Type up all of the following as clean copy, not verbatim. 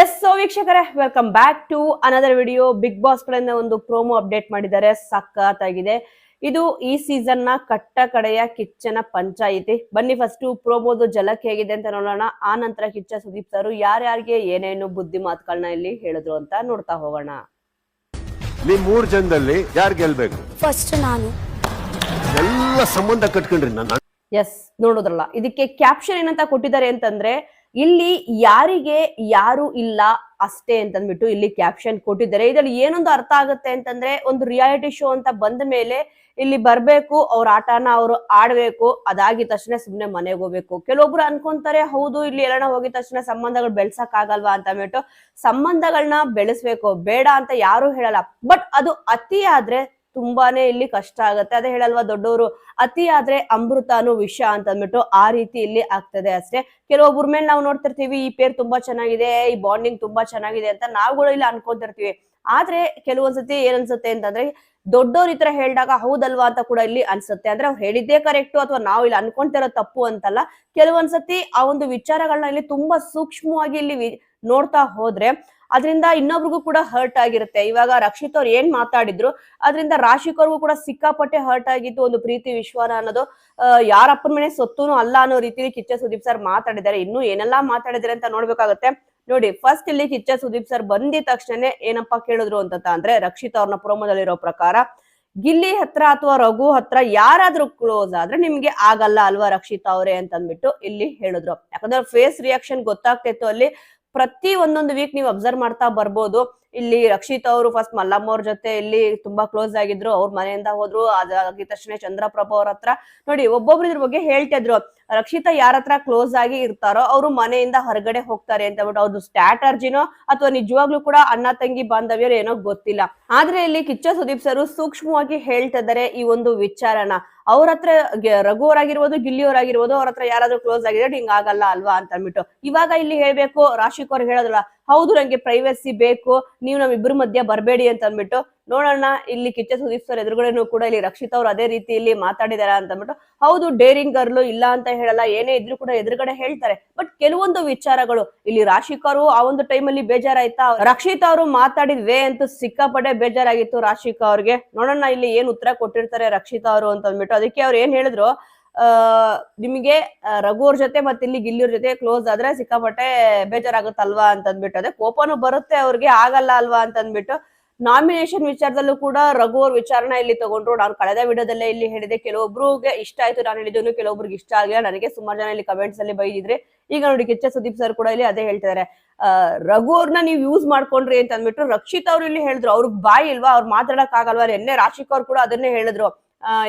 S so ವೀಕ್ಷಕರೇ, welcome back to another video. Bigg Boss ಗಳಿಂದ ಒಂದು ಪ್ರೋಮೋ ಅಪ್ಡೇಟ್ ಮಾಡಿದ್ದಾರೆ, ಸಖತ್ತಾಗಿದೆ. ಇದು ಈ ಸೀಸನ್ ನ ಕಟ್ಟ ಕಡೆಯ ಕಿಚ್ಚನ ಪಂಚಾಯಿತಿ. ಬನ್ನಿ ಫಸ್ಟ್ ಪ್ರೋಮೋದು ಜಲಕ್ ಹೇಗಿದೆ ಅಂತ ನೋಡೋಣ. ಆ ನಂತರ ಕಿಚ್ಚ ಸುದೀಪ್ ಸರ್ ಯಾರ್ಯಾರಿಗೆ ಏನೇನು ಬುದ್ಧಿ ಮಾತುಗಳನ್ನ ಇಲ್ಲಿ ಹೇಳಿದ್ರು ಅಂತ ನೋಡ್ತಾ ಹೋಗೋಣ. ನಿಮ್ 3 ಜನದಲ್ಲಿ ಯಾರು ಗೆಲ್ಬೇಕು? ಫಸ್ಟ್ ನಾನು. ಎಲ್ಲ ಸಂಬಂಧ ಕಟ್ಕೊಂಡ್ರಿ ನಾನು. ಎಸ್, ನೋಡೋದ್ರಲ್ಲ, ಇದಕ್ಕೆ ಕ್ಯಾಪ್ಷನ್ ಏನಂತ ಕೊಟ್ಟಿದ್ದಾರೆ ಅಂತಂದ್ರೆ, ಇಲ್ಲಿ ಯಾರಿಗೆ ಯಾರು ಇಲ್ಲ ಅಷ್ಟೇ ಅಂತಂದ್ಬಿಟ್ಟು ಇಲ್ಲಿ ಕ್ಯಾಪ್ಷನ್ ಕೊಟ್ಟಿದ್ದಾರೆ. ಇದ್ರಲ್ಲಿ ಏನೊಂದು ಅರ್ಥ ಆಗುತ್ತೆ ಅಂತಂದ್ರೆ, ಒಂದು ರಿಯಾಲಿಟಿ ಶೋ ಅಂತ ಬಂದ ಮೇಲೆ ಇಲ್ಲಿ ಬರ್ಬೇಕು, ಅವ್ರ ಆಟನ ಅವ್ರು ಆಡ್ಬೇಕು, ಅದಾಗಿದ ತಕ್ಷಣ ಸುಮ್ನೆ ಮನೆಗೆ ಹೋಗ್ಬೇಕು. ಕೆಲವೊಬ್ರು ಅನ್ಕೊಂತಾರೆ, ಹೌದು ಇಲ್ಲಿ ಎಲ್ಲಾನ ಹೋಗಿದ ತಕ್ಷಣ ಸಂಬಂಧಗಳು ಬೆಳ್ಸಕ್ ಆಗಲ್ವಾ ಅಂತ ಅಂದ್ಬಿಟ್ಟು. ಸಂಬಂಧಗಳನ್ನ ಬೆಳೆಸ್ಬೇಕು, ಬೇಡ ಅಂತ ಯಾರು ಹೇಳಲ್ಲ. ಬಟ್ ಅದು ಅತಿ ಆದ್ರೆ ತುಂಬಾನೇ ಇಲ್ಲಿ ಕಷ್ಟ ಆಗತ್ತೆ. ಅದೇ ಹೇಳಲ್ವಾ ದೊಡ್ಡವರು, ಅತಿ ಆದ್ರೆ ಅಮೃತಾನು ವಿಷ ಅಂತ ಅಂದ್ಬಿಟ್ಟು ಆ ರೀತಿ ಇಲ್ಲಿ ಆಗ್ತದೆ ಅಷ್ಟೇ. ಕೆಲವೊಬ್ಬರ ಮೇಲೆ ನಾವು ನೋಡ್ತಿರ್ತೀವಿ, ಈ ಪೇರ್ ತುಂಬಾ ಚೆನ್ನಾಗಿದೆ, ಈ ಬಾಂಡಿಂಗ್ ತುಂಬಾ ಚೆನ್ನಾಗಿದೆ ಅಂತ ನಾವುಗಳು ಇಲ್ಲಿ ಅನ್ಕೊಂತಿರ್ತೀವಿ. ಆದ್ರೆ ಕೆಲವೊಂದ್ಸತಿ ಏನನ್ಸುತ್ತೆ ಅಂತಂದ್ರೆ, ದೊಡ್ಡವ್ರ ಈ ತರ ಹೇಳ್ದಾಗ ಹೌದಲ್ವಾ ಅಂತ ಕೂಡ ಇಲ್ಲಿ ಅನ್ಸುತ್ತೆ. ಅಂದ್ರೆ ಅವ್ರು ಹೇಳಿದ್ದೇ ಕರೆಕ್ಟು ಅಥವಾ ನಾವು ಇಲ್ಲಿ ಅನ್ಕೊಂತಿರೋ ತಪ್ಪು ಅಂತಲ್ಲ. ಕೆಲವೊಂದ್ಸತಿ ಆ ಒಂದು ವಿಚಾರಗಳನ್ನ ಇಲ್ಲಿ ತುಂಬಾ ಸೂಕ್ಷ್ಮವಾಗಿ ಇಲ್ಲಿ ನೋಡ್ತಾ ಹೋದ್ರೆ ಅದರಿಂದ ಇನ್ನೊಬ್ರಿಗೂ ಕೂಡ ಹರ್ಟ್ ಆಗಿರುತ್ತೆ. ಇವಾಗ ರಕ್ಷಿತ್ ಅವ್ರು ಏನ್ ಮಾತಾಡಿದ್ರು ಅದರಿಂದ ರಾಶಿಕ್ ಅವ್ರಿಗೂ ಕೂಡ ಸಿಕ್ಕಾಪಟ್ಟೆ ಹರ್ಟ್ ಆಗಿತ್ತು. ಒಂದು ಪ್ರೀತಿ ವಿಶ್ವಾನ ಅನ್ನೋದು ಯಾರಪ್ಪನ ಮನೆ ಸೊತ್ತುನು ಅಲ್ಲ ಅನ್ನೋ ರೀತಿಲಿ ಕಿಚ್ಚ ಸುದೀಪ್ ಸರ್ ಮಾತಾಡಿದ್ದಾರೆ. ಇನ್ನು ಏನೆಲ್ಲಾ ಮಾತಾಡಿದ್ದಾರೆ ಅಂತ ನೋಡ್ಬೇಕಾಗತ್ತೆ. ನೋಡಿ, ಫಸ್ಟ್ ಇಲ್ಲಿ ಕಿಚ್ಚ ಸುದೀಪ್ ಸರ್ ಬಂದಿದ ತಕ್ಷಣ ಏನಪ್ಪಾ ಕೇಳಿದ್ರು ಅಂತ ಅಂದ್ರೆ, ರಕ್ಷಿತ್ ಅವ್ರನ್ನ ಪ್ರೋಮೋದಲ್ಲಿರೋ ಪ್ರಕಾರ, ಗಿಲ್ಲಿ ಹತ್ರ ಅಥವಾ ರಘು ಹತ್ರ ಯಾರಾದ್ರೂ ಕ್ಲೋಸ್ ಆದ್ರೆ ನಿಮ್ಗೆ ಆಗಲ್ಲ ಅಲ್ವಾ ರಕ್ಷಿತ್ ಅವ್ರೆ ಅಂತ ಅಂದ್ಬಿಟ್ಟು ಇಲ್ಲಿ ಹೇಳಿದ್ರು. ಯಾಕಂದ್ರೆ ಫೇಸ್ ರಿಯಾಕ್ಷನ್ ಗೊತ್ತಾಗ್ತಿತ್ತು ಅಲ್ಲಿ. ಪ್ರತಿ ಒಂದೊಂದು ವೀಕ್ ನೀವು ಅಬ್ಸರ್ವ್ ಮಾಡ್ತಾ ಬರ್ಬೋದು. ಇಲ್ಲಿ ರಕ್ಷಿತ್ ಅವರು ಫಸ್ಟ್ ಮಲ್ಲಮ್ಮ ಅವ್ರ ಜೊತೆ ಇಲ್ಲಿ ತುಂಬಾ ಕ್ಲೋಸ್ ಆಗಿದ್ರು, ಅವ್ರ ಮನೆಯಿಂದ ಹೋದ್ರು. ಅದಾಗಿದ ತಕ್ಷಣ ಚಂದ್ರಪ್ರಭಾ ಅವ್ರ ಹತ್ರ ನೋಡಿ ಒಬ್ಬೊಬ್ರು ಇದ್ರ ಬಗ್ಗೆ ಹೇಳ್ತಿದ್ರು. ರಕ್ಷಿತಾ ಯಾರ ಹತ್ರ ಕ್ಲೋಸ್ ಆಗಿ ಇರ್ತಾರೋ ಅವರು ಮನೆಯಿಂದ ಹೊರಗಡೆ ಹೋಗ್ತಾರೆ ಅಂತ ಬಿಟ್ಟು. ಅವ್ರದ್ದು ಸ್ಟ್ರಾಟರ್ಜಿನೋ ಅಥವಾ ನಿಜವಾಗ್ಲೂ ಕೂಡ ಅಣ್ಣ ತಂಗಿ ಬಾಂಧವ್ಯರು ಏನೋ ಗೊತ್ತಿಲ್ಲ. ಆದ್ರೆ ಇಲ್ಲಿ ಕಿಚ್ಚ ಸುದೀಪ್ ಸರ್ ಸೂಕ್ಷ್ಮವಾಗಿ ಹೇಳ್ತಾ ಇದ್ದಾರೆ ಈ ಒಂದು ವಿಚಾರನ. ಅವ್ರ ಹತ್ರ ರಘು ಅವರಾಗಿರ್ಬೋದು, ಗಿಲ್ಲಿ ಅವರಾಗಿರ್ಬೋದು, ಅವ್ರ ಹತ್ರ ಯಾರಾದ್ರೂ ಕ್ಲೋಸ್ ಆಗಿದ್ರೆ ಹಿಂಗ ಆಗಲ್ಲ ಅಲ್ವಾ ಅಂತ ಅಂದ್ಬಿಟ್ಟು ಇವಾಗ ಇಲ್ಲಿ ಹೇಳ್ಬೇಕು. ರಾಶಿಕ್ ಅವ್ರು ಹೇಳೋದಲ್ಲ, ಹೌದು ನಂಗೆ ಪ್ರೈವಸಿ ಬೇಕು, ನೀವು ನಮ್ಮಿಬ್ಬರ ಮಧ್ಯ ಬರ್ಬೇಡಿ ಅಂತ ಅಂದ್ಬಿಟ್ಟು. ನೋಡೋಣ ಇಲ್ಲಿ ಕಿಚ್ಚ ಸುದೀಪ್ ಸರ್ ಎದುರುಗಡೆನೂ ಕೂಡ ಇಲ್ಲಿ ರಕ್ಷಿತ್ ಅವ್ರು ಅದೇ ರೀತಿಯಲ್ಲಿ ಮಾತಾಡಿದಾರ ಅಂತ ಅಂದ್ಬಿಟ್ಟು. ಹೌದು, ಡೇರಿಂಗ್ ಗರ್ಲು ಇಲ್ಲ ಅಂತ ಹೇಳಲ್ಲ, ಏನೇ ಇದ್ರು ಕೂಡ ಎದುರುಗಡೆ ಹೇಳ್ತಾರೆ. ಬಟ್ ಕೆಲವೊಂದು ವಿಚಾರಗಳು ಇಲ್ಲಿ ರಾಶಿಕ್ ಅವರು ಆ ಒಂದು ಟೈಮಲ್ಲಿ ಬೇಜಾರಾಯ್ತಾ, ರಕ್ಷಿತ್ ಅವರು ಮಾತಾಡಿದ ವೇ ಅಂತೂ ಸಿಕ್ಕಾಪಟ್ಟೆ ಬೇಜಾರಾಗಿತ್ತು ರಾಶಿಕ್ ಅವ್ರಿಗೆ. ನೋಡೋಣ ಇಲ್ಲಿ ಏನ್ ಉತ್ತರ ಕೊಟ್ಟಿರ್ತಾರೆ ರಕ್ಷಿತ್ ಅವರು ಅಂತ ಅಂದ್ಬಿಟ್ಟು. ಅದಕ್ಕೆ ಅವ್ರು ಏನ್ ಹೇಳಿದ್ರು, ನಿಮಗೆ ರಘು ಅವ್ರ ಜೊತೆ ಮತ್ತೆ ಇಲ್ಲಿ ಗಿಲ್ಲಿಯವ್ರ ಜೊತೆ ಕ್ಲೋಸ್ ಆದ್ರೆ ಸಿಕ್ಕಾಪಟ್ಟೆ ಬೇಜಾರಾಗುತ್ತಲ್ವಾ ಅಂತ ಅಂದ್ಬಿಟ್ಟು. ಅದೇ ಕೋಪನೂ ಬರುತ್ತೆ ಅವ್ರಿಗೆ, ಆಗಲ್ಲ ಅಲ್ವಾ ಅಂತ ಅಂದ್ಬಿಟ್ಟು. ನಾಮಿನೇಷನ್ ವಿಚಾರದಲ್ಲೂ ಕೂಡ ರಘು ಅವ್ರ ವಿಚಾರನ ಇಲ್ಲಿ ತಗೊಂಡ್ರು. ನಾನು ಕಳೆದ ವಿಡಿಯೋದಲ್ಲೇ ಇಲ್ಲಿ ಹೇಳಿದೆ, ಕೆಲವೊಬ್ರಿಗೆ ಇಷ್ಟ ಆಯ್ತು ನಾನು ಹೇಳಿದ್ದು, ಕೆಲವೊಬ್ರಿಗೆ ಇಷ್ಟ ಆಗಿಲ್ಲ. ನನಗೆ ಸುಮಾರು ಜನ ಇಲ್ಲಿ ಕಮೆಂಟ್ಸ್ ಅಲ್ಲಿ ಬೈದಿದ್ರೆ. ಈಗ ನೋಡಿ ಕಿಚ್ಚ ಸುದೀಪ್ ಸರ್ ಕೂಡ ಇಲ್ಲಿ ಅದೇ ಹೇಳ್ತಿದ್ದಾರೆ, ರಘು ಅವ್ರನ್ನ ನೀವು ಯೂಸ್ ಮಾಡ್ಕೊಂಡ್ರಿ ಅಂತ ಅಂದ್ಬಿಟ್ಟು. ರಕ್ಷಿತ್ ಅವ್ರು ಇಲ್ಲಿ ಹೇಳಿದ್ರು, ಅವ್ರಿಗೆ ಬಾಯಿ ಇಲ್ವಾ, ಅವ್ರು ಮಾತಾಡಕ್ ಆಗಲ್ವಾ. ನಿನ್ನೆ ರಾಶಿಕ್ ಅವ್ರು ಕೂಡ ಅದನ್ನೇ ಹೇಳಿದ್ರು.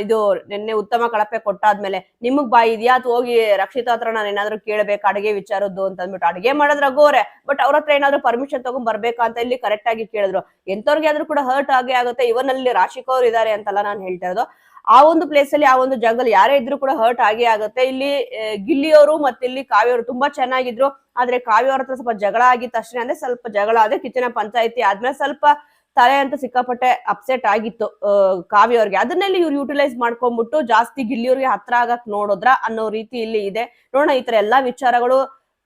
ಇದು ನಿನ್ನೆ ಉತ್ತಮ ಕಳಪೆ ಕೊಟ್ಟಾದ್ಮೇಲೆ ನಿಮಗ್ ಬಾಯಿ ಇದೆಯಾ ಅಥವಾ ಹೋಗಿ ರಕ್ಷಿತ್ ಹತ್ರ ನಾನು ಏನಾದ್ರು ಕೇಳ್ಬೇಕು ಅಡಿಗೆ ವಿಚಾರದ್ದು ಅಂತ ಅಂದ್ಬಿಟ್ಟು. ಅಡಿಗೆ ಮಾಡಿದ್ರ ರಘುವರೆ, ಬಟ್ ಅವ್ರ ಹತ್ರ ಏನಾದ್ರು ಪರ್ಮಿಷನ್ ತಗೊಂಡ್ ಬರ್ಬೇಕಾ ಅಂತ ಇಲ್ಲಿ ಕರೆಕ್ಟ್ ಆಗಿ ಕೇಳಿದ್ರು. ಎಂತವ್ರಿಗೆ ಆದ್ರೂ ಕೂಡ ಹರ್ಟ್ ಆಗೇ ಆಗುತ್ತೆ. ಇವನ್ ಅಲ್ಲಿ ರಾಶಿಕ್ ಅವ್ರು ಇದಾರೆ ಅಂತಲ್ಲ ನಾನು ಹೇಳ್ತಾ ಇರೋದು. ಆ ಒಂದು ಪ್ಲೇಸ್ ಅಲ್ಲಿ, ಆ ಒಂದು ಜಾಗದಲ್ಲಿ ಯಾರೇ ಇದ್ರು ಕೂಡ ಹರ್ಟ್ ಆಗೇ ಆಗುತ್ತೆ. ಇಲ್ಲಿ ಗಿಲ್ಲಿಯವರು ಮತ್ತೆ ಇಲ್ಲಿ ಕಾವ್ಯವರು ತುಂಬಾ ಚೆನ್ನಾಗಿದ್ರು. ಆದ್ರೆ ಕಾವ್ಯ ಅವ್ರ ಹತ್ರ ಸ್ವಲ್ಪ ಜಗಳ ಆಗಿದ ತಕ್ಷಣ, ಅಂದ್ರೆ ಸ್ವಲ್ಪ ಜಗಳ ಆದ್ರೆ ಕಿಚ್ಚನ ಪಂಚಾಯತಿ ಆದ್ಮೇಲೆ ಸ್ವಲ್ಪ ತಲೆ ಅಂತ ಸಿಕ್ಕಾಪಟ್ಟೆ ಅಪ್ಸೆಟ್ ಆಗಿತ್ತು ಕಾವ್ಯ ಅವ್ರಿಗೆ. ಅದನ್ನೆಲ್ಲಿ ಇವ್ರು ಯುಟಿಲೈಸ್ ಮಾಡ್ಕೊಂಡ್ಬಿಟ್ಟು ಜಾಸ್ತಿ ಗಿಲ್ಲಿಯವ್ರಿಗೆ ಹತ್ರ ಆಗಕ್ ನೋಡೋದ್ರ ಅನ್ನೋ ರೀತಿ ಇಲ್ಲಿ ಇದೆ. ನೋಡೋಣ, ಈ ತರ ಎಲ್ಲಾ ವಿಚಾರಗಳು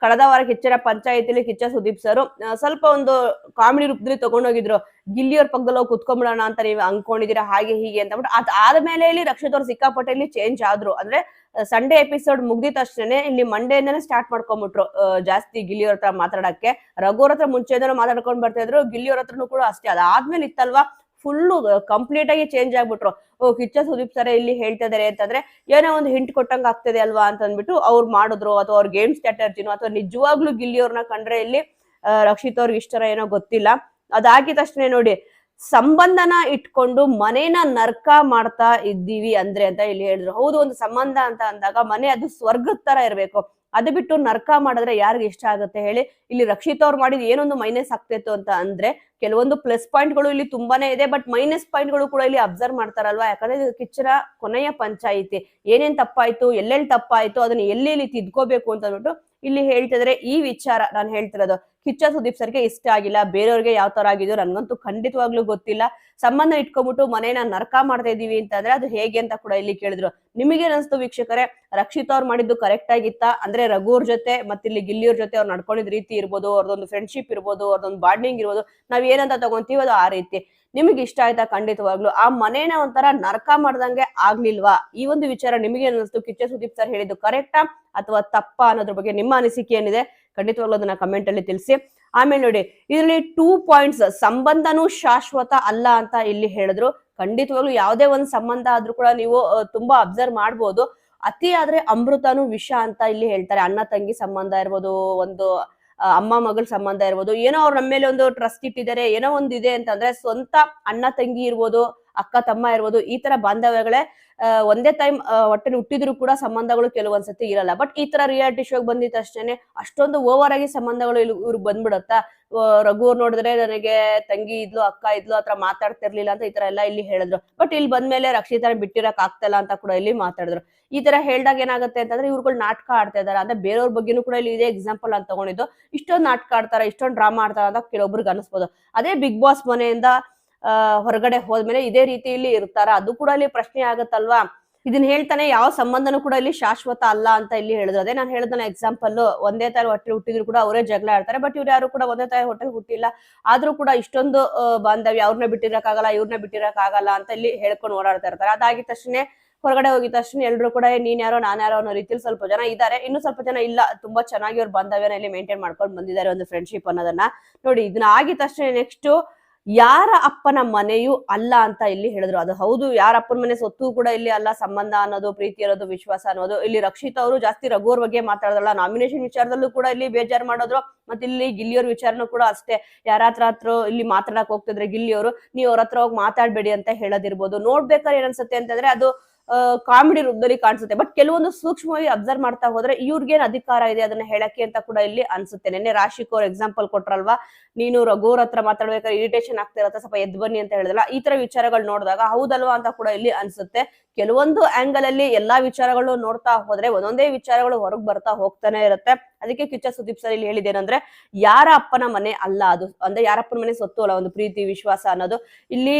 ಕಳೆದ ವಾರ ಕಿಚ್ಚನ ಪಂಚಾಯತಿಲಿ ಕಿಚ್ಚ ಸುದೀಪ್ ಸರ್ ಸ್ವಲ್ಪ ಒಂದು ಕಾಮಿಡಿ ರೂಪದಲ್ಲಿ ತಗೊಂಡೋಗಿದ್ರು. ಗಿಲ್ಲಿಯವ್ರ ಪಕ್ಕದಲ್ಲಿ ಹೋಗಿ ಕುತ್ಕೊಂಡ್ಬಿಡೋಣ ಅಂತ ನೀವು ಅನ್ಕೊಂಡಿದೀರಾ ಹಾಗೆ ಹೀಗೆ ಅಂತ ಬಿಟ್ಟು. ಅದಾದ್ಮೇಲೆ ಇಲ್ಲಿ ರಕ್ಷಿತ್ ಅವ್ರು ಸಿಕ್ಕಾಪಟ್ಟೆ ಇಲ್ಲಿ ಚೇಂಜ್ ಆದ್ರು. ಅಂದ್ರೆ ಸಂಡೇ ಎಪಿಸೋಡ್ ಮುಗ್ದಿದ ತಕ್ಷಣ ಇಲ್ಲಿ ಮಂಡೆಯಿಂದಾನೆ ಸ್ಟಾರ್ಟ್ ಮಾಡ್ಕೊಂಡ್ಬಿಟ್ರು ಜಾಸ್ತಿ ಗಿಲ್ಲಿಯವ್ರ ಹತ್ರ ಮಾತಾಡಕ್ಕೆ. ರಘುವ್ರ ಹತ್ರ ಮುಂಚೆಯಿಂದನೂ ಮಾತಾಡ್ಕೊಂಡ್ ಬರ್ತಾ ಇದ್ರು, ಗಿಲ್ಲಿಯವ್ರ ಹತ್ರನು ಕೂಡ ಅಷ್ಟೇ. ಅದಾದ್ಮೇಲೆ ಇತ್ತಲ್ವಾ ಫುಲ್ಲು ಕಂಪ್ಲೀಟ್ ಆಗಿ ಚೇಂಜ್ ಆಗ್ಬಿಟ್ರು. ಕಿಚ್ಚ ಸುದೀಪ್ ಸರ್ ಇಲ್ಲಿ ಹೇಳ್ತಾ ಇದಾರೆ ಅಂತಂದ್ರೆ ಏನೋ ಒಂದು ಹಿಂಟ್ ಕೊಟ್ಟಂಗ ಆಗ್ತದೆ ಅಲ್ವಾ ಅಂತ ಅಂದ್ಬಿಟ್ಟು ಅವ್ರು ಮಾಡಿದ್ರು. ಅಥವಾ ಅವ್ರ ಗೇಮ್ ಸ್ಟ್ರಾಟರ್ಜಿನೋ ಅಥವಾ ನಿಜವಾಗ್ಲೂ ಗಿಲ್ಲಿಯವ್ರನ್ನ ಕಂಡ್ರೆ ಇಲ್ಲಿ ರಕ್ಷಿತ್ ಅವ್ರಿಗೆ ಇಷ್ಟರ ಏನೋ ಗೊತ್ತಿಲ್ಲ. ಅದಾಗಿದ ತಕ್ಷಣ ನೋಡಿ, ಸಂಬಂಧನ ಇಟ್ಕೊಂಡು ಮನೇನ ನರ್ಕ ಮಾಡ್ತಾ ಇದ್ದೀವಿ ಅಂದ್ರೆ ಅಂತ ಇಲ್ಲಿ ಹೇಳಿದ್ರು. ಹೌದು, ಒಂದು ಸಂಬಂಧ ಅಂತ ಅಂದಾಗ ಮನೆ ಅದು ಸ್ವರ್ಗದ ತರ ಇರ್ಬೇಕು. ಅದು ಬಿಟ್ಟು ನರ್ಕ ಮಾಡಿದ್ರೆ ಯಾರಿಗೆ ಇಷ್ಟ ಆಗುತ್ತೆ ಹೇಳಿ. ಇಲ್ಲಿ ರಕ್ಷಿತ್ ಅವ್ರು ಮಾಡಿದ್ ಏನೊಂದು ಮೈನಸ್ ಆಗ್ತಿತ್ತು ಅಂತ ಅಂದ್ರೆ, ಕೆಲವೊಂದು ಪ್ಲಸ್ ಪಾಯಿಂಟ್ ಗಳು ಇಲ್ಲಿ ತುಂಬಾನೇ ಇದೆ, ಬಟ್ ಮೈನಸ್ ಪಾಯಿಂಟ್ ಗಳು ಕೂಡ ಇಲ್ಲಿ ಅಬ್ಸರ್ವ್ ಮಾಡ್ತಾರಲ್ವಾ. ಯಾಕಂದ್ರೆ ಕಿಚ್ಚನ ಕೊನೆಯ ಪಂಚಾಯಿತಿ, ಏನೇನ್ ತಪ್ಪಾಯ್ತು, ಎಲ್ಲೆಲ್ಲಿ ತಪ್ಪಾಯ್ತು, ಅದನ್ನ ಎಲ್ಲಿ ತಿದ್ಕೋಬೇಕು ಅಂತ ಅಂದ್ಬಿಟ್ಟು ಇಲ್ಲಿ ಹೇಳ್ತಿದ್ರೆ. ಈ ವಿಚಾರ ನಾನು ಹೇಳ್ತಿರೋದು, ಕಿಚ್ಚ ಸುದೀಪ್ ಸರ್ಗೆ ಇಷ್ಟ ಆಗಿಲ್ಲ, ಬೇರೆಯವ್ರಿಗೆ ಯಾವ ತರ ಆಗಿದೆಯೋ ನನ್ಗಂತೂ ಖಂಡಿತವಾಗ್ಲೂ ಗೊತ್ತಿಲ್ಲ. ಸಂಬಂಧ ಇಟ್ಕೊಂಡ್ಬಿಟ್ಟು ಮನೇನ ನರಕ ಮಾಡ್ತಾ ಇದೀವಿ ಅಂತಂದ್ರೆ ಅದು ಹೇಗೆ ಅಂತ ಕೂಡ ಇಲ್ಲಿ ಕೇಳಿದ್ರು. ನಿಮಗೆ ಅನಿಸ್ತು ವೀಕ್ಷಕರೇ, ರಕ್ಷಿತ್ ಅವ್ರು ಮಾಡಿದ್ದು ಕರೆಕ್ಟ್ ಆಗಿತ್ತಾ? ಅಂದ್ರೆ ರಘುವ್ರ ಜೊತೆ ಮತ್ತೆ ಇಲ್ಲಿ ಗಿಲ್ಲಿಯವ್ರ ಜೊತೆ ಅವ್ರು ನಡ್ಕೊಂಡಿದ್ ರೀತಿ ಇರ್ಬೋದು, ಅವ್ರದೊಂದು ಫ್ರೆಂಡ್ಶಿಪ್ ಇರ್ಬೋದು, ಅವ್ರದೊಂದು ಬಾಂಡಿಂಗ್ ಇರ್ಬೋದು, ನಾವ್ ಏನಂತ ತಗೊಂತೀವಿ ಅದು ಆ ರೀತಿ. ನಿಮಗೆ ಇಷ್ಟ ಆಯ್ತಾ? ಖಂಡಿತವಾಗ್ಲು ಆ ಮನೇನ ಒಂಥರ ನರಕ ಮಾಡ್ದಂಗೆ ಆಗ್ಲಿಲ್ವಾ? ಈ ಒಂದು ವಿಚಾರ ನಿಮಗೆ ಅನಿಸ್ತು? ಕಿಚ್ಚ ಸುದೀಪ್ ಸರ್ ಹೇಳಿದ್ದು ಕರೆಕ್ಟಾ ಅಥವಾ ತಪ್ಪಾ ಅನ್ನೋದ್ರ ಬಗ್ಗೆ ನಿಮ್ಮ ಅನಿಸಿಕೆ ಏನಿದೆ ಖಂಡಿತವಾಗ್ಲೂ ಅದನ್ನ ಕಮೆಂಟ್ ಅಲ್ಲಿ ತಿಳಿಸಿ. ಆಮೇಲೆ ನೋಡಿ, ಇದರಲ್ಲಿ 2 ಪಾಯಿಂಟ್ಸ್, ಸಂಬಂಧನೂ ಶಾಶ್ವತ ಅಲ್ಲ ಅಂತ ಇಲ್ಲಿ ಹೇಳಿದ್ರು. ಖಂಡಿತವಾಗ್ಲು ಯಾವುದೇ ಒಂದು ಸಂಬಂಧ ಆದ್ರೂ ಕೂಡ ನೀವು ತುಂಬಾ ಅಬ್ಸರ್ವ್ ಮಾಡ್ಬೋದು, ಅತಿ ಆದ್ರೆ ಅಮೃತನೂ ವಿಷ ಅಂತ ಇಲ್ಲಿ ಹೇಳ್ತಾರೆ. ಅಣ್ಣ ತಂಗಿ ಸಂಬಂಧ ಇರ್ಬೋದು, ಒಂದು ಅಮ್ಮ ಮಗಳ ಸಂಬಂಧ ಇರ್ಬೋದು, ಏನೋ ಅವ್ರ ನಮ್ಮ ಮೇಲೆ ಒಂದು ಟ್ರಸ್ಟ್ ಇಟ್ಟಿದ್ದಾರೆ, ಏನೋ ಒಂದು ಇದೆ ಅಂತಂದ್ರೆ ಸ್ವಂತ ಅಣ್ಣ ತಂಗಿ ಇರ್ಬೋದು, ಅಕ್ಕ ತಮ್ಮ ಇರ್ಬೋದು, ಈ ತರ ಬಾಂಧವ್ಯಗಳೇ ಒಂದೇ ಟೈಮ್ ಹೊಟ್ಟೆಲಿ ಹುಟ್ಟಿದ್ರು ಕೂಡ ಸಂಬಂಧಗಳು ಕೆಲವೊಂದ್ಸತಿ ಇರಲ್ಲ. ಬಟ್ ಈ ತರ ರಿಯಾಲಿಟಿ ಶೋಗ್ ಬಂದಿದ್ದ ತಕ್ಷಣ ಅಷ್ಟೊಂದು ಓವರ್ ಆಗಿ ಸಂಬಂಧಗಳು ಇವ್ರಿಗೆ ಬಂದ್ಬಿಡತ್ತಾ? ರಘು ನೋಡಿದ್ರೆ ನನಗೆ ತಂಗಿ ಇದ್ಲು, ಅಕ್ಕ ಇದ್ಲು, ಆತರ ಮಾತಾಡ್ತಿರ್ಲಿಲ್ಲ ಅಂತ ಈ ತರ ಎಲ್ಲ ಇಲ್ಲಿ ಹೇಳಿದ್ರು. ಬಟ್ ಇಲ್ಲಿ ಬಂದ್ಮೇಲೆ ರಕ್ಷಿತನ ಬಿಟ್ಟಿರಕ್ ಆಗ್ತಲ್ಲ ಅಂತ ಕೂಡ ಇಲ್ಲಿ ಮಾತಾಡಿದ್ರು. ಈ ತರ ಹೇಳ್ದಾಗ ಏನಾಗುತ್ತೆ ಅಂತಂದ್ರೆ ಇವ್ರುಗಳು ನಾಟಕ ಆಡ್ತಾ ಇದಾರೆ ಅಂದ್ರೆ ಬೇರೆಯವ್ರ ಬಗ್ಗೆನೂ ಕೂಡ ಇಲ್ಲಿ ಇದೇ ಎಕ್ಸಾಂಪಲ್ ಅಂತ ತಗೊಂಡಿದ್ದು. ಇಷ್ಟೊಂದು ನಾಟಕ ಆಡ್ತಾರ, ಇಷ್ಟೊಂದು ಡ್ರಾಮಾ ಆಡ್ತಾರ ಅಂತ ಕೆಲವೊಬ್ರಿಗೆ ಅನಿಸ್ಬೋದು. ಅದೇ ಬಿಗ್ ಬಾಸ್ ಮನೆಯಿಂದ ಹೊರಗಡೆ ಹೋದ್ಮೇಲೆ ಇದೇ ರೀತಿಯಲ್ಲಿ ಇರ್ತಾರ? ಅದು ಕೂಡ ಇಲ್ಲಿ ಪ್ರಶ್ನೆ ಆಗತ್ತಲ್ವಾ? ಇದನ್ನ ಹೇಳ್ತಾನೆ ಯಾವ ಸಂಬಂಧನೂ ಕೂಡ ಇಲ್ಲಿ ಶಾಶ್ವತ ಅಲ್ಲ ಅಂತ ಇಲ್ಲಿ ಹೇಳಿದ್ರು. ಅದೇ ನಾನು ಹೇಳಿದ ಎಕ್ಸಾಂಪಲ್, ಒಂದೇ ತರ ಹೊಟ್ಟೆ ಹುಟ್ಟಿದ್ರು ಕೂಡ ಅವರೇ ಜಗಳ ಆಡ್ತಾರೆ, ಬಟ್ ಇವ್ರು ಯಾರು ಕೂಡ ಒಂದೇ ತರ ಹೊಟ್ಟೆ ಹುಟ್ಟಿಲ್ಲ, ಆದ್ರೂ ಕೂಡ ಇಷ್ಟೊಂದು ಬಾಂಧವ್ಯ, ಅವ್ರನ್ನ ಬಿಟ್ಟಿರಕ್ಕಾಗಲ್ಲ, ಇವ್ರನ್ನ ಬಿಟ್ಟಿರಕ್ಕಾಗಲ್ಲ ಅಂತ ಇಲ್ಲಿ ಹೇಳ್ಕೊಂಡು ಓಡಾಡ್ತಾ ಇರ್ತಾರೆ. ಅದಾಗಿದ ತಕ್ಷಣ ಹೊರಗಡೆ ಹೋಗಿದ ತಕ್ಷಣ ಎಲ್ರು ಕೂಡ ನೀನ್ ಯಾರೋ ನಾನ್ ಯಾರೋ ಅನ್ನೋ ರೀತಿಯಲ್ಲಿ ಸ್ವಲ್ಪ ಜನ ಇದ್ದಾರೆ, ಇನ್ನು ಸ್ವಲ್ಪ ಜನ ಇಲ್ಲ, ತುಂಬಾ ಚೆನ್ನಾಗಿ ಅವ್ರ ಬಾಂಧವ್ಯನ ಇಲ್ಲಿ ಮೇಂಟೈನ್ ಮಾಡ್ಕೊಂಡು ಬಂದಿದ್ದಾರೆ, ಒಂದು ಫ್ರೆಂಡ್ಶಿಪ್ ಅನ್ನೋದನ್ನ ನೋಡಿ. ಇದನ್ನ ಆಗಿದ ತಕ್ಷಣ ನೆಕ್ಸ್ಟ್ ಯಾರ ಅಪ್ಪನ ಮನೆಯೂ ಅಲ್ಲ ಅಂತ ಇಲ್ಲಿ ಹೇಳಿದ್ರು. ಅದು ಹೌದು, ಯಾರ ಅಪ್ಪನ ಮನೆ ಸೊತ್ತು ಕೂಡ ಇಲ್ಲಿ ಅಲ್ಲ. ಸಂಬಂಧ ಅನ್ನೋದು, ಪ್ರೀತಿ ಅನ್ನೋದು, ವಿಶ್ವಾಸ ಅನ್ನೋದು. ಇಲ್ಲಿ ರಕ್ಷಿತ್ ಅವರು ಜಾಸ್ತಿ ರಘುವ್ರ ಬಗ್ಗೆ ಮಾತಾಡೋದಲ್ಲ, ನಾಮಿನೇಷನ್ ವಿಚಾರದಲ್ಲೂ ಕೂಡ ಇಲ್ಲಿ ಬೇಜಾರ್ ಮಾಡೋದ್ರು. ಮತ್ತೆ ಇಲ್ಲಿ ಗಿಲ್ಲಿಯವ್ರ ವಿಚಾರನೂ ಕೂಡ ಅಷ್ಟೇ, ಯಾರ ಹತ್ರ ಇಲ್ಲಿ ಮಾತಾಡಕ್ ಹೋಗ್ತಿದ್ರೆ ಗಿಲ್ಲಿಯವರು ನೀವು ಅವ್ರ ಹತ್ರ ಹೋಗಿ ಮಾತಾಡ್ಬೇಡಿ ಅಂತ ಹೇಳೋದಿರ್ಬೋದು. ನೋಡ್ಬೇಕಾದ್ರೆ ಏನನ್ಸುತ್ತೆ ಅಂತಂದ್ರೆ ಅದು ಕಾಮಿಡಿ ರೂಪದಲ್ಲಿ ಕಾಣಿಸುತ್ತೆ, ಬಟ್ ಕೆಲವೊಂದು ಸೂಕ್ಷ್ಮವಾಗಿ ಅಬ್ಸರ್ವ್ ಮಾಡ್ತಾ ಹೋದ್ರೆ ಇವ್ರಿಗೇನ್ ಅಧಿಕಾರ ಇದೆ ಅದನ್ನ ಹೇಳಕ್ಕೆ ಅಂತ ಕೂಡ ಇಲ್ಲಿ ಅನ್ಸುತ್ತೆ. ನೆನ್ನೆ ರಾಶಿಕ್ ಅವ್ರ ಎಕ್ಸಾಂಪಲ್ ಕೊಟ್ರಲ್ವಾ, ನೀನು ರಘುವ್ರ ಹತ್ರ ಮಾತಾಡ್ಬೇಕಾದ್ರೆ ಇರಿಟೇಷನ್ ಆಗ್ತಿರತ್ತ, ಸ್ವಲ್ಪ ಎದ್ ಬನ್ನಿ ಅಂತ ಹೇಳಿದ್ರಲ್ಲ, ಈ ತರ ವಿಚಾರಗಳು ನೋಡಿದಾಗ ಹೌದಲ್ವಾ ಅಂತ ಕೂಡ ಇಲ್ಲಿ ಅನ್ಸುತ್ತೆ. ಕೆಲವೊಂದು ಆಂಗಲ್ ಅಲ್ಲಿ ಎಲ್ಲಾ ವಿಚಾರಗಳು ನೋಡ್ತಾ ಹೋದ್ರೆ ಒಂದೊಂದೇ ವಿಚಾರಗಳು ಹೊರಗ್ ಬರ್ತಾ ಹೋಗ್ತಾನೆ ಇರುತ್ತೆ. ಅದಕ್ಕೆ ಕಿಚ್ಚ ಸುದೀಪ್ ಸರ್ ಇಲ್ಲಿ ಹೇಳಿದೇನಂದ್ರೆ ಯಾರ ಅಪ್ಪನ ಮನೆ ಅಲ್ಲ ಅದು, ಅಂದ್ರೆ ಯಾರಪ್ಪನ ಮನೆ ಸೊತ್ತು ಅಲ್ಲ, ಒಂದು ಪ್ರೀತಿ ವಿಶ್ವಾಸ ಅನ್ನೋದು. ಇಲ್ಲಿ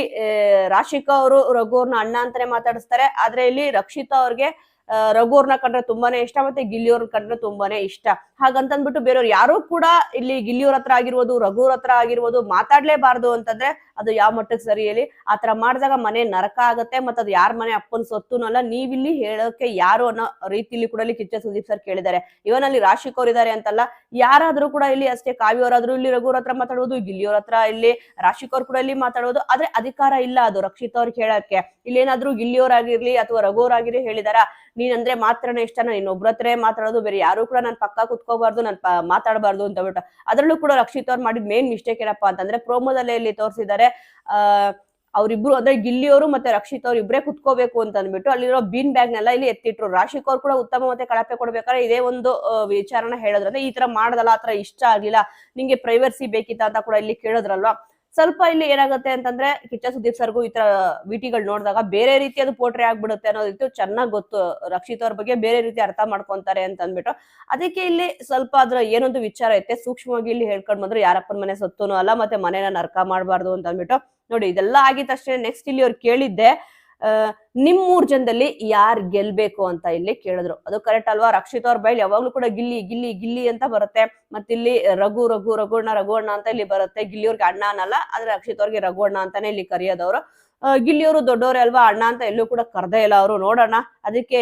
ರಾಶಿಕಾ ಅವರು ರಘುವ್ರನ್ನ ಅಣ್ಣ ಅಂತಾನೆ ಮಾತಾಡಿಸ್ತಾರೆ, ಆದ್ರೆ ಇಲ್ಲಿ ರಕ್ಷಿತಾ ಅವ್ರಿಗೆ ರಘುವ್ರನ್ನ ಕಂಡ್ರೆ ತುಂಬಾನೇ ಇಷ್ಟ, ಮತ್ತೆ ಗಿಲ್ಲಿಯವ್ರನ್ನ ಕಂಡ್ರೆ ತುಂಬಾನೇ ಇಷ್ಟ. ಹಾಗಂತಂದ್ಬಿಟ್ಟು ಬೇರೆಯವ್ರು ಯಾರು ಕೂಡ ಇಲ್ಲಿ ಗಿಲ್ಲಿಯವ್ರ ಹತ್ರ ಆಗಿರ್ಬೋದು, ರಘುವ್ರ ಹತ್ರ ಆಗಿರ್ಬೋದು ಮಾತಾಡ್ಲೇಬಾರ್ದು ಅಂತಂದ್ರೆ ಅದು ಯಾವ ಮಟ್ಟಕ್ಕೆ ಸರಿ ಹೇಳಿ? ಆತರ ಮಾಡಿದಾಗ ಮನೆ ನರಕ ಆಗತ್ತೆ, ಮತ್ತೆ ಅದು ಯಾರ ಮನೆ ಅಪ್ಪನ ಸೊತ್ತುನಲ್ಲ, ನೀವಿಲ್ಲಿ ಹೇಳೋಕೆ ಯಾರು ಅನ್ನೋ ರೀತಿಲಿ ಕೂಡ ಇಲ್ಲಿ ಕಿಚ್ಚ ಸುದೀಪ್ ಸರ್ ಕೇಳಿದ್ದಾರೆ. ಇವನ್ ಅಲ್ಲಿ ರಾಶಿಕ್ ಅವ್ರು ಇದಾರೆ ಅಂತಲ್ಲ, ಯಾರಾದ್ರೂ ಕೂಡ ಇಲ್ಲಿ ಅಷ್ಟೇ, ಕಾವ್ಯವರಾದ್ರೂ ಇಲ್ಲಿ ರಘುವ್ರ ಹತ್ರ ಮಾತಾಡೋದು, ಗಿಲ್ಲಿಯವ್ರ ಹತ್ರ ಇಲ್ಲಿ ರಾಶಿಕ್ ಅವ್ರು ಕೂಡ ಇಲ್ಲಿ ಮಾತಾಡೋದು. ಆದ್ರೆ ಅಧಿಕಾರ ಇಲ್ಲ ಅದು ರಕ್ಷಿತ್ ಅವ್ರಿಗೆ ಹೇಳಕ್ಕೆ. ಇಲ್ಲೇನಾದ್ರೂ ಗಿಲ್ಲಿಯವ್ರಾಗಿರ್ಲಿ ಅಥವಾ ರಘುವ್ರಾಗಿರ್ಲಿ ಹೇಳಿದಾರ, ನೀನಂದ್ರೆ ಮಾತ್ರನೇ ಇಷ್ಟ, ನೀನ್ ಒಬ್ರ ಹತ್ರ ಮಾತಾಡೋದು, ಬೇರೆ ಯಾರು ಕೂಡ ನನ್ ಪಕ್ಕ ಕುತ್ಕೋಬಾರ್ದು, ನನ್ ಮಾತಾಡಬಾರ್ದು ಅಂತ ಬಿಟ್ಟು. ಅದ್ರಲ್ಲೂ ಕೂಡ ರಕ್ಷಿತ್ ಅವ್ರು ಮಾಡಿದ್ ಮೇನ್ ಮಿಸ್ಟೇಕ್ ಏನಪ್ಪಾ ಅಂತಂದ್ರೆ ಪ್ರೋಮೋದಲ್ಲಿ ಇಲ್ಲಿ ತೋರಿಸಿದ್ದಾರೆ, ಅವ್ರಿಬ್ರು ಅಂದ್ರೆ ಗಿಲ್ಲಿಯವರು ಮತ್ತೆ ರಕ್ಷಿತ್ ಅವ್ರು ಇಬ್ರೇ ಕುತ್ಕೋಬೇಕು ಅಂತ ಅಂದ್ಬಿಟ್ಟು ಅಲ್ಲಿರೋ ಬೀನ್ ಬ್ಯಾಗ್ ನೆಲ್ಲ ಇಲ್ಲಿ ಎತ್ತಿಟ್ರು. ರಾಶಿಕ್ ಅವ್ರು ಕೂಡ ಉತ್ತಮ ಮತ್ತೆ ಕಳಪೆ ಕೊಡ್ಬೇಕಾದ್ರೆ ಇದೇ ಒಂದು ವಿಚಾರನ ಹೇಳಿದ್ರು. ಅಂದ್ರೆ ಈ ತರ ಮಾಡದಲ್ಲ, ಆತರ ಇಷ್ಟ ಆಗ್ಲಿಲ್ಲ, ನಿಂಗೆ ಪ್ರೈವರ್ಸಿ ಬೇಕಿತ್ತ ಅಂತ ಕೂಡ ಇಲ್ಲಿ ಕೇಳಿದ್ರಲ್ವಾ. ಸ್ವಲ್ಪ ಇಲ್ಲಿ ಏನಾಗುತ್ತೆ ಅಂತಂದ್ರೆ ಕಿಚ್ಚ ಸುದೀಪ್ ಸರ್ಗೂ ಈ ತರ ವಿಟಿಗಳು ನೋಡಿದಾಗ ಬೇರೆ ರೀತಿ ಅದು ಪೋಟ್ರೆ ಆಗ್ಬಿಡುತ್ತೆ ಅನ್ನೋದಿತ್ತು ಚೆನ್ನಾಗ್ ಗೊತ್ತು. ರಕ್ಷಿತ್ ಅವ್ರ ಬಗ್ಗೆ ಬೇರೆ ರೀತಿ ಅರ್ಥ ಮಾಡ್ಕೊಂತಾರೆ ಅಂತ ಅಂದ್ಬಿಟ್ಟು ಅದಕ್ಕೆ ಇಲ್ಲಿ ಸ್ವಲ್ಪ ಅದ್ರ ಏನೊಂದು ವಿಚಾರ ಐತೆ ಸೂಕ್ಷ್ಮವಾಗಿ ಇಲ್ಲಿ ಹೇಳ್ಕೊಂಡ್ ಬಂದ್ರು, ಯಾರಪ್ಪನ ಮನೆ ಸೊತ್ತುನು ಅಲ್ಲ, ಮತ್ತೆ ಮನೇನ ನರಕ ಮಾಡ್ಬಾರ್ದು ಅಂತ ಅಂದ್ಬಿಟ್ಟು. ನೋಡಿ ಇದೆಲ್ಲ ಆಗಿದ ತಕ್ಷಣ ನೆಕ್ಸ್ಟ್ ಇಲ್ಲಿ ಅವ್ರು ಕೇಳಿದ್ದೆ, ನಿಮ್ 3 ಜನದಲ್ಲಿ ಯಾರ್ ಗೆಲ್ಬೇಕು ಅಂತ ಇಲ್ಲಿ ಕೇಳಿದ್ರು. ಅದು ಕರೆಕ್ಟ್ ಅಲ್ವಾ? ರಕ್ಷಿತ್ ಅವ್ರ ಬೈಲ್ ಯಾವಾಗ್ಲೂ ಕೂಡ ಗಿಲ್ಲಿ ಗಿಲ್ಲಿ ಗಿಲ್ಲಿ ಅಂತ ಬರುತ್ತೆ, ಮತ್ತೆ ಇಲ್ಲಿ ರಘುವಣ್ಣ ಅಂತ ಇಲ್ಲಿ ಬರುತ್ತೆ. ಗಿಲ್ಲಿಯವ್ರಿಗೆ ಅಣ್ಣ ಅನ್ನಲ್ಲ, ಆದ್ರೆ ರಕ್ಷಿತ್ ಅವ್ರಿಗೆ ರಘುವಣ್ಣ ಅಂತಾನೆ ಇಲ್ಲಿ ಕರೆಯೋದವ್ರು. ಗಿಲ್ಲಿಯವರು ದೊಡ್ಡವ್ರೆ ಅಲ್ವಾ, ಅಣ್ಣ ಅಂತ ಎಲ್ಲೂ ಕೂಡ ಕರ್ದೇ ಇಲ್ಲ ಅವರು. ನೋಡೋಣ ಅದಕ್ಕೆ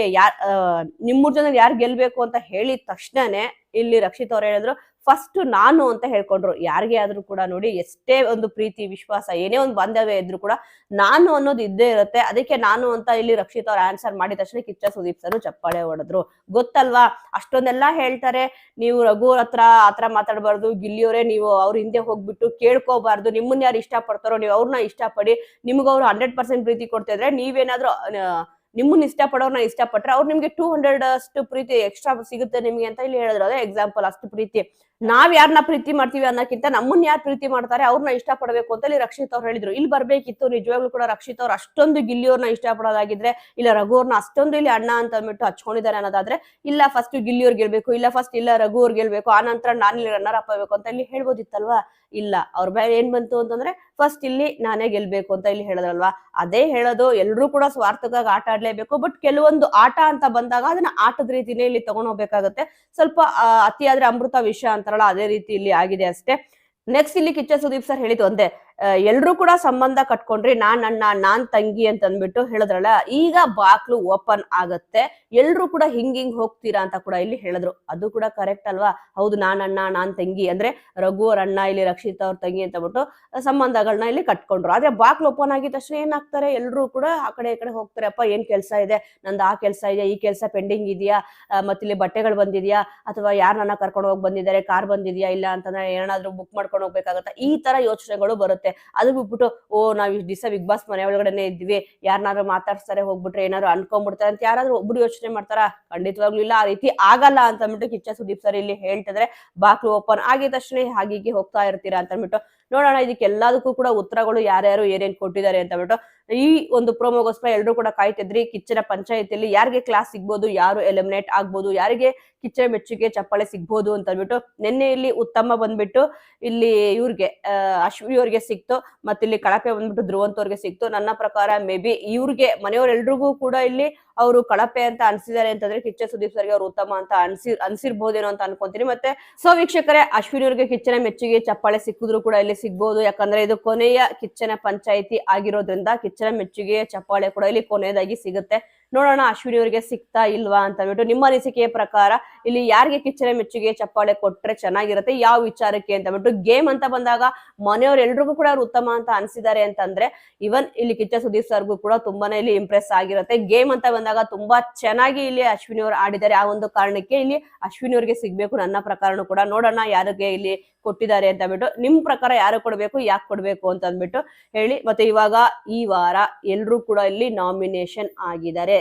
ನಿಮ್ 3 ಜನದಲ್ಲಿ ಯಾರು ಗೆಲ್ಬೇಕು ಅಂತ ಹೇಳಿದ ತಕ್ಷಣನೇ ಇಲ್ಲಿ ರಕ್ಷಿತ್ ಅವ್ರು ಹೇಳಿದ್ರು ಫಸ್ಟ್ ನಾನು ಅಂತ ಹೇಳ್ಕೊಂಡ್ರು. ಯಾರಿಗೆ ಆದ್ರೂ ಕೂಡ ನೋಡಿ, ಎಷ್ಟೇ ಒಂದು ಪ್ರೀತಿ ವಿಶ್ವಾಸ ಏನೇ ಒಂದು ಬಾಂಧವ್ಯ ಇದ್ರು ಕೂಡ ನಾನು ಅನ್ನೋದು ಇದ್ದೇ ಇರುತ್ತೆ. ಅದಕ್ಕೆ ನಾನು ಅಂತ ಇಲ್ಲಿ ರಕ್ಷಿತ್ ಅವ್ರ ಆನ್ಸರ್ ಮಾಡಿದ ತಕ್ಷಣ ಕಿಚ್ಚ ಸುದೀಪ್ ಸರ್ ಚಪ್ಪಾಳೆ ಹೊಡೆದ್ರು. ಗೊತ್ತಲ್ವಾ, ಅಷ್ಟೊಂದೆಲ್ಲ ಹೇಳ್ತಾರೆ, ನೀವು ರಘುವ್ರ ಹತ್ರ ಆತರ ಮಾತಾಡಬಾರ್ದು, ಗಿಲ್ಲಿಯವರೇ ನೀವು ಅವ್ರ ಹಿಂದೆ ಹೋಗ್ಬಿಟ್ಟು ಕೇಳ್ಕೋಬಾರ್ದು, ನಿಮ್ಮನ್ನ ಯಾರು ಇಷ್ಟ ಪಡ್ತಾರೋ ನೀವು ಅವ್ರನ್ನ ಇಷ್ಟಪಡಿ, ನಿಮ್ಗೆ ಅವ್ರು 100% ಪ್ರೀತಿ ಕೊಡ್ತಿದ್ರೆ, ನೀವೇನಾದ್ರೂ ನಿಮ್ಮನ್ನ ಇಷ್ಟಪಡೋರ್ನ ಇಷ್ಟಪಟ್ರೆ ಅವ್ರು ನಿಮ್ಗೆ 200 ಅಷ್ಟು ಪ್ರೀತಿ ಎಕ್ಸ್ಟ್ರಾ ಸಿಗುತ್ತೆ ನಿಮ್ಗೆ ಅಂತ ಇಲ್ಲಿ ಹೇಳಿದ್ರು. ಅದೇ ಎಕ್ಸಾಂಪಲ್, ಅಷ್ಟು ಪ್ರೀತಿ ನಾವ್ ಯಾರನ್ನ ಪ್ರೀತಿ ಮಾಡ್ತೀವಿ ಅನ್ನೋಕ್ಕಿಂತ ನಮ್ಮನ್ನ ಯಾರು ಪ್ರೀತಿ ಮಾಡ್ತಾರೆ ಅವ್ರನ್ನ ಇಷ್ಟ ಪಡಬೇಕು ಅಂತ ಇಲ್ಲಿ ರಕ್ಷಿತ್ ಅವ್ರು ಹೇಳಿದ್ರು. ಇಲ್ಲಿ ಬರ್ಬೇಕಿತ್ತು ನಿಜವಾಗ್ಲೂ ಕೂಡ ರಕ್ಷಿತ್ ಅವ್ರು ಅಷ್ಟೊಂದು ಗಿಲ್ಲಿಯವ್ರನ್ನ ಇಷ್ಟ ಪಡೋದಾಗಿದ್ರೆ, ಇಲ್ಲ ರಘು ಅವ್ರನ್ನ ಅಷ್ಟೊಂದು ಇಲ್ಲಿ ಅಣ್ಣ ಅಂತ ಅಂದ್ಬಿಟ್ಟು ಹಚ್ಕೊಂಡಿದ್ದಾರೆ ಅನ್ನೋದಾದ್ರೆ, ಇಲ್ಲ ಫಸ್ಟ್ ಗಿಲ್ಲಿಯವ್ರ್ ಗೆಲ್ಬೇಕು, ಇಲ್ಲ ಫಸ್ಟ್ ಇಲ್ಲ ರಘು ಅವ್ರ್ ಗೆಲ್ಬೇಕು, ಆ ನಂತರ ನಾನು ಇಲ್ಲಿ ರನ್ನರ್ ಅಪ್ ಆಗ್ಬೇಕು ಅಂತ ಇಲ್ಲಿ ಹೇಳ್ಬೋದಿತ್ತಲ್ವಾ. ಇಲ್ಲ, ಅವ್ರ ಬಾಯಲ್ಲಿ ಏನ್ ಬಂತು ಅಂತಂದ್ರೆ ಫಸ್ಟ್ ಇಲ್ಲಿ ನಾನೇ ಗೆಲ್ಬೇಕು ಅಂತ ಇಲ್ಲಿ ಹೇಳೋದಲ್ವಾ. ಅದೇ ಹೇಳೋದು, ಎಲ್ರೂ ಕೂಡ ಸ್ವಾರ್ಥಕ್ಕಾಗಿ ಆಟ ಆಡ್ಲೇಬೇಕು. ಬಟ್ ಕೆಲವೊಂದು ಆಟ ಅಂತ ಬಂದಾಗ ಅದನ್ನ ಆಟದ ರೀತಿನೇ ಇಲ್ಲಿ ತಗೊಂಡ್ ಹೋಗ್ಬೇಕಾಗತ್ತೆ. ಸ್ವಲ್ಪ ಅತಿಯಾದ್ರೆ ಅಮೃತ ವಿಷ ಅಂತಾರಲ್ಲ, ಅದೇ ರೀತಿ ಇಲ್ಲಿ ಆಗಿದೆ ಅಷ್ಟೇ. ನೆಕ್ಸ್ಟ್ ಇಲ್ಲಿ ಕಿಚ್ಚ ಸುದೀಪ್ ಸರ್ ಹೇಳಿದ್ದು ಒಂದೇ, ಎಲ್ರು ಕೂಡ ಸಂಬಂಧ ಕಟ್ಕೊಂಡ್ರಿ, ನಾನ್ ಅಣ್ಣ ನಾನ್ ತಂಗಿ ಅಂತ ಅಂದ್ಬಿಟ್ಟು ಹೇಳಿದ್ರಲ್ಲ, ಈಗ ಬಾಕ್ಲು ಓಪನ್ ಆಗತ್ತೆ, ಎಲ್ರು ಕೂಡ ಹಿಂಗ್ ಹೋಗ್ತೀರಾ ಅಂತ ಕೂಡ ಇಲ್ಲಿ ಹೇಳಿದ್ರು. ಅದು ಕೂಡ ಕರೆಕ್ಟ್ ಅಲ್ವಾ. ಹೌದು, ನಾನ್ ಅಣ್ಣ ನಾನ್ ತಂಗಿ ಅಂದ್ರೆ ರಘು ಅವ್ರ ಅಣ್ಣ, ಇಲ್ಲಿ ರಕ್ಷಿತ್ ಅವ್ರ ತಂಗಿ ಅಂತ ಬಿಟ್ಟು ಸಂಬಂಧಗಳನ್ನ ಇಲ್ಲಿ ಕಟ್ಕೊಂಡ್ರು. ಆದ್ರೆ ಬಾಕ್ಲು ಓಪನ್ ಆಗಿದ ತಕ್ಷಣ ಏನಾಗ್ತಾರೆ, ಎಲ್ರು ಕೂಡ ಆ ಕಡೆ ಈ ಕಡೆ ಹೋಗ್ತಾರೆ. ಅಪ್ಪ ಏನ್ ಕೆಲ್ಸ ಇದೆ ನಂದು, ಆ ಕೆಲ್ಸ ಇದೆ, ಈ ಕೆಲ್ಸ ಪೆಂಡಿಂಗ್ ಇದೆಯಾ, ಮತ್ತಿಲ್ಲಿ ಬಟ್ಟೆಗಳು ಬಂದಿದ್ಯಾ, ಅಥವಾ ಯಾರು ನನ್ನ ಕರ್ಕೊಂಡು ಹೋಗಿ ಬಂದಿದ್ದಾರೆ, ಕಾರ್ ಬಂದಿದ್ಯಾ, ಇಲ್ಲ ಅಂತಂದ್ರೆ ಏನಾದ್ರು ಬುಕ್ ಮಾಡ್ಕೊಂಡು ಹೋಗ್ಬೇಕಾಗತ್ತ, ಈ ತರ ಯೋಚನೆಗಳು ಬರುತ್ತೆ. ಅದು ಬಿಟ್ಬಿಟ್ಟು ನಾವ್ ಇಷ್ಟ ದಿವಸ ಬಿಗ್ ಬಾಸ್ ಮನೆ ಒಳಗಡೆನೆ ಇದ್ವಿ, ಯಾರನ್ನಾದ್ರೂ ಮಾತಾಡ್ಸ್ತಾರೆ ಹೋಗ್ಬಿಟ್ರೆ ಏನಾದ್ರು ಅನ್ಕೊಂಡ್ಬಿಡ್ತಾರೆ ಅಂತ ಯಾರಾದ್ರೂ ಒಬ್ರು ಯೋಚನೆ ಮಾಡ್ತಾರ? ಖಂಡಿತವಾಗ್ಲೂ ಇಲ್ಲ, ಆ ರೀತಿ ಆಗಲ್ಲ ಅಂತ ಅಂದ್ಬಿಟ್ಟು ಕಿಚ್ಚ ಸುದೀಪ್ ಸರ್ ಇಲ್ಲಿ ಹೇಳ್ತಿದ್ರೆ, ಬಾಕ್ಲು ಓಪನ್ ಆಗಿದ ತಕ್ಷಣ ಹಾಗೆ ಹೋಗ್ತಾ ಇರ್ತೀರಾ ಅಂತ ಅಂದ್ಬಿಟ್ಟು. ನೋಡೋಣ ಇದಕ್ಕೆಲ್ಲದಕ್ಕೂ ಕೂಡ ಉತ್ತರಗಳು ಯಾರ್ಯಾರು ಏನೇನ್ ಕೊಟ್ಟಿದ್ದಾರೆ ಅಂತ ಬಿಟ್ಟು. ಈ ಒಂದು ಪ್ರೋಮೋಗೋಸ್ಕರ ಎಲ್ರು ಕೂಡ ಕಾಯ್ತಿದ್ರಿ. ಕಿಚ್ಚನ ಪಂಚಾಯತಿಯಲ್ಲಿ ಯಾರಿಗೆ ಕ್ಲಾಸ್ ಸಿಗ್ಬೋದು, ಯಾರು ಎಲಿಮಿನೇಟ್ ಆಗ್ಬೋದು, ಯಾರಿಗೆ ಕಿಚ್ಚನ ಮೆಚ್ಚುಗೆ ಚಪ್ಪಾಳೆ ಸಿಗ್ಬೋದು ಅಂತ ಅಂದ್ಬಿಟ್ಟು ನಿನ್ನೆ ಇಲ್ಲಿ ಉತ್ತಮ ಬಂದ್ಬಿಟ್ಟು ಇಲ್ಲಿ ಇವ್ರಿಗೆ ಅಶ್ವಿನಿ ಅವ್ರಿಗೆ ಸಿಕ್ತು, ಮತ್ತೆ ಇಲ್ಲಿ ಕಳಪೆ ಬಂದ್ಬಿಟ್ಟು ಧ್ರುವಂತ್ ಅವ್ರಿಗೆ ಸಿಕ್ತು. ನನ್ನ ಪ್ರಕಾರ ಮೇ ಬಿ ಇವ್ರಿಗೆ ಮನೆಯವರೆಲ್ರಿಗೂ ಕೂಡ ಇಲ್ಲಿ ಅವರು ಕಳಪೆ ಅಂತ ಅನ್ಸಿದ್ದಾರೆ ಅಂತಂದ್ರೆ ಕಿಚ್ಚ ಸುದೀಪ್ ಸರ್ಗೆ ಅವ್ರು ಉತ್ತಮ ಅಂತ ಅನ್ಸಿರ್ಬೋದೇನೋ ಅಂತ ಅನ್ಕೊಂತೀನಿ. ಮತ್ತೆ ಸೊ ವೀಕ್ಷಕರೇ, ಅಶ್ವಿನಿ ಅವ್ರಿಗೆ ಕಿಚ್ಚನ ಮೆಚ್ಚುಗೆ ಚಪ್ಪಾಳೆ ಸಿಕ್ಕಿದ್ರು ಕೂಡ ಇಲ್ಲಿ ಸಿಗ್ಬೋದು. ಯಾಕಂದ್ರೆ ಇದು ಕೊನೆಯ ಕಿಚ್ಚನ ಪಂಚಾಯಿತಿ ಆಗಿರೋದ್ರಿಂದ ಕಿಚ್ಚನ ಮೆಚ್ಚುಗೆ ಚಪ್ಪಾಳೆ ಕೂಡ ಇಲ್ಲಿ ಕೊನೆಯದಾಗಿ ಸಿಗುತ್ತೆ. ನೋಡೋಣ ಅಶ್ವಿನಿ ಅವರಿಗೆ ಸಿಗ್ತಾ ಇಲ್ವಾ ಅಂತ ಬಿಟ್ಟು. ನಿಮ್ಮ ಅನಿಸಿಕೆಯ ಪ್ರಕಾರ ಇಲ್ಲಿ ಯಾರಿಗೆ ಕಿಚ್ಚನ ಮೆಚ್ಚುಗೆ ಚಪ್ಪಾಳೆ ಕೊಟ್ರೆ ಚೆನ್ನಾಗಿರುತ್ತೆ, ಯಾವ ವಿಚಾರಕ್ಕೆ ಅಂತ ಬಿಟ್ಟು. ಗೇಮ್ ಅಂತ ಬಂದಾಗ ಮನೆಯವ್ರು ಎಲ್ರಿಗೂ ಕೂಡ ಅವ್ರು ಉತ್ತಮ ಅಂತ ಅನ್ಸಿದ್ದಾರೆ ಅಂತಂದ್ರೆ ಇವನ್ ಇಲ್ಲಿ ಕಿಚ್ಚ ಸುದೀಪ್ ಸರ್ಗೂ ಕೂಡ ತುಂಬಾನೇ ಇಲ್ಲಿ ಇಂಪ್ರೆಸ್ ಆಗಿರುತ್ತೆ. ಗೇಮ್ ಅಂತ ಬಂದಾಗ ತುಂಬಾ ಚೆನ್ನಾಗಿ ಇಲ್ಲಿ ಅಶ್ವಿನಿ ಅವರು ಆಡಿದ್ದಾರೆ. ಆ ಒಂದು ಕಾರಣಕ್ಕೆ ಇಲ್ಲಿ ಅಶ್ವಿನಿ ಅವ್ರಿಗೆ ಸಿಗ್ಬೇಕು ನನ್ನ ಪ್ರಕಾರನು ಕೂಡ. ನೋಡೋಣ ಯಾರಿಗೆ ಇಲ್ಲಿ ಕೊಟ್ಟಿದ್ದಾರೆ ಅಂತ ಬಿಟ್ಟು. ನಿಮ್ ಪ್ರಕಾರ ಯಾರು ಕೊಡ್ಬೇಕು, ಯಾಕೆ ಕೊಡ್ಬೇಕು ಅಂತ ಅಂದ್ಬಿಟ್ಟು ಹೇಳಿ. ಮತ್ತೆ ಇವಾಗ ಈ ವಾರ ಎಲ್ರು ಕೂಡ ಇಲ್ಲಿ ನಾಮಿನೇಷನ್ ಆಗಿದ್ದಾರೆ.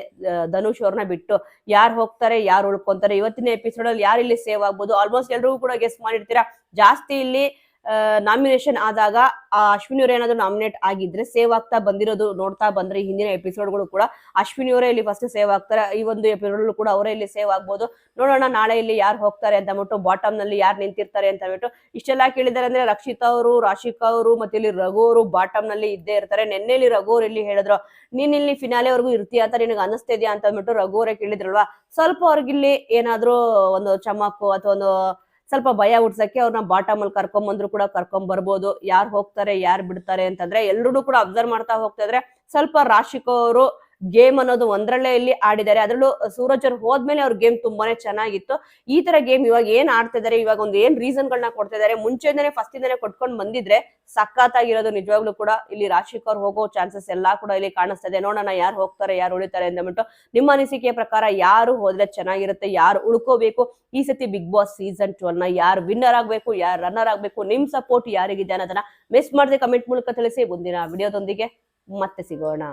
ಧನುಷ್ ಅವ್ರನ್ನ ಬಿಟ್ಟು ಯಾರು ಹೋಗ್ತಾರೆ, ಯಾರು ಉಳ್ಕೊಂತಾರೆ, ಇವತ್ತಿನ ಎಪಿಸೋಡ್ ಅಲ್ಲಿ ಯಾರು ಇಲ್ಲಿ ಸೇವ್ ಆಗ್ಬೋದು, ಆಲ್ಮೋಸ್ಟ್ ಎಲ್ರಿಗೂ ಕೂಡ ಗೆಸ್ ಮಾಡಿರ್ತೀರಾ. ಜಾಸ್ತಿ ಇಲ್ಲಿ ನಾಮಿನೇಷನ್ ಆದಾಗ ಅಶ್ವಿನಿ ಅವ್ರು ಏನಾದ್ರು ನಾಮಿನೇಟ್ ಆಗಿದ್ರೆ ಸೇವ್ ಆಗ್ತಾ ಬಂದಿರೋದು ನೋಡ್ತಾ ಬಂದ್ರೆ ಹಿಂದಿನ ಎಪಿಸೋಡ್ಗಳು ಕೂಡ ಅಶ್ವಿನಿ ಅವರೇ ಇಲ್ಲಿ ಫಸ್ಟ್ ಸೇವ್ ಆಗ್ತಾರೆ. ಈ ಒಂದು ಎಪಿಸೋಡ್ ಕೂಡ ಅವರೇ ಇಲ್ಲಿ ಸೇವ್ ಆಗ್ಬೋದು. ನೋಡೋಣ ನಾಳೆ ಇಲ್ಲಿ ಯಾರು ಹೋಗ್ತಾರೆ ಅಂತ ಅಂದ್ಬಿಟ್ಟು, ಬಾಟಮ್ ನಲ್ಲಿ ಯಾರು ನಿಂತಿರ್ತಾರೆ ಅಂತ ಅಂದ್ಬಿಟ್ಟು. ಇಷ್ಟೆಲ್ಲ ಕೇಳಿದಾರೆ ಅಂದ್ರೆ ರಕ್ಷಿತಾ ಅವರು, ರಾಶಿಕಾ ಅವರು, ಮತ್ತೆ ಇಲ್ಲಿ ರಘು ಅವರು ಬಾಟಮ್ ನಲ್ಲಿ ಇದ್ದೇ ಇರ್ತಾರೆ. ನೆನ್ನೆಲಿ ರಘು ಅವ್ರು ಇಲ್ಲಿ ಹೇಳಿದ್ರು, ನೀನ್ ಇಲ್ಲಿ ಫಿನಾಲೆವರೆಗೂ ಇರ್ತೀಯ ಅಂತ ನಿನಗೆ ಅನ್ನಿಸ್ತಿದ್ಯಾ ಅಂತ ಅಂದ್ಬಿಟ್ಟು ರಘು ಅವರೇ ಕೇಳಿದ್ರಲ್ವಾ. ಸ್ವಲ್ಪ ಅವ್ರಿಗಿಲ್ಲಿ ಏನಾದ್ರು ಒಂದು ಚಮಕ್ಕು ಅಥವಾ ಒಂದು ಸ್ವಲ್ಪ ಭಯ ಹುಡ್ಸಕ್ಕೆ ಅವ್ರನ್ನ ಬಾಟಮ್ ಅಲ್ಲಿ ಕರ್ಕೊಂಡ್ ಬಂದ್ರು ಕೂಡ ಕರ್ಕೊಂಡ್ ಬರ್ಬೋದು. ಯಾರು ಹೋಗ್ತಾರೆ ಯಾರು ಬಿಡ್ತಾರೆ ಅಂತಂದ್ರೆ ಎಲ್ರು ಕೂಡ ಅಬ್ಸರ್ವ್ ಮಾಡ್ತಾ ಹೋಗ್ತಾ ಇದ್ರೆ ಸ್ವಲ್ಪ ರಾಶಿಕಾ ಅವರು ಗೇಮ್ ಅನ್ನೋದು ಒಂದ್ರಲ್ಲೇ ಇಲ್ಲಿ ಆಡಿದ್ದಾರೆ. ಅದ್ರಲ್ಲೂ ಸೂರಜ್ ಅವ್ರು ಹೋದ್ಮೇಲೆ ಅವ್ರ ಗೇಮ್ ತುಂಬಾನೇ ಚೆನ್ನಾಗಿತ್ತು. ಈ ತರ ಗೇಮ್ ಇವಾಗ ಏನ್ ಆಡ್ತಿದ್ದಾರೆ, ಇವಾಗ ಒಂದು ಏನ್ ರೀಸನ್ ಗಳನ್ನ ಕೊಡ್ತಾ ಇದಾರೆ, ಮುಂಚೆಯಿಂದಾನೆ ಫಸ್ಟ್ ಇಂದಾನೆ ಕೊಟ್ಕೊಂಡ್ ಬಂದಿದ್ರೆ ಸಖತ್ತಾಗಿರೋದು. ನಿಜವಾಗ್ಲೂ ಕೂಡ ಇಲ್ಲಿ ರಾಶಿಕಾ ಅವ್ರು ಹೋಗೋ ಚಾನ್ಸಸ್ ಎಲ್ಲಾ ಕೂಡ ಇಲ್ಲಿ ಕಾಣಿಸ್ತಾ ಇದೆ. ನೋಡೋಣ ಯಾರು ಹೋಗ್ತಾರೆ ಯಾರು ಉಳಿತಾರೆ ಅಂದ್ಬಿಟ್ಟು. ನಿಮ್ಮ ಅನಿಸಿಕೆಯ ಪ್ರಕಾರ ಯಾರು ಹೋದ್ರೆ ಚೆನ್ನಾಗಿರುತ್ತೆ, ಯಾರು ಉಳ್ಕೋಬೇಕು, ಈ ಸತಿ ಬಿಗ್ ಬಾಸ್ ಸೀಸನ್ 12 ಯಾರು ವಿನ್ನರ್ ಆಗ್ಬೇಕು, ಯಾರು ರನ್ನರ್ ಆಗ್ಬೇಕು, ನಿಮ್ ಸಪೋರ್ಟ್ ಯಾರಿಗಿದೆ ಅನ್ನೋದನ್ನ ಮಿಸ್ ಮಾಡದೆ ಕಮೆಂಟ್ ಮೂಲಕ ತಿಳಿಸಿ. ಮುಂದಿನ ವಿಡಿಯೋದೊಂದಿಗೆ ಮತ್ತೆ ಸಿಗೋಣ.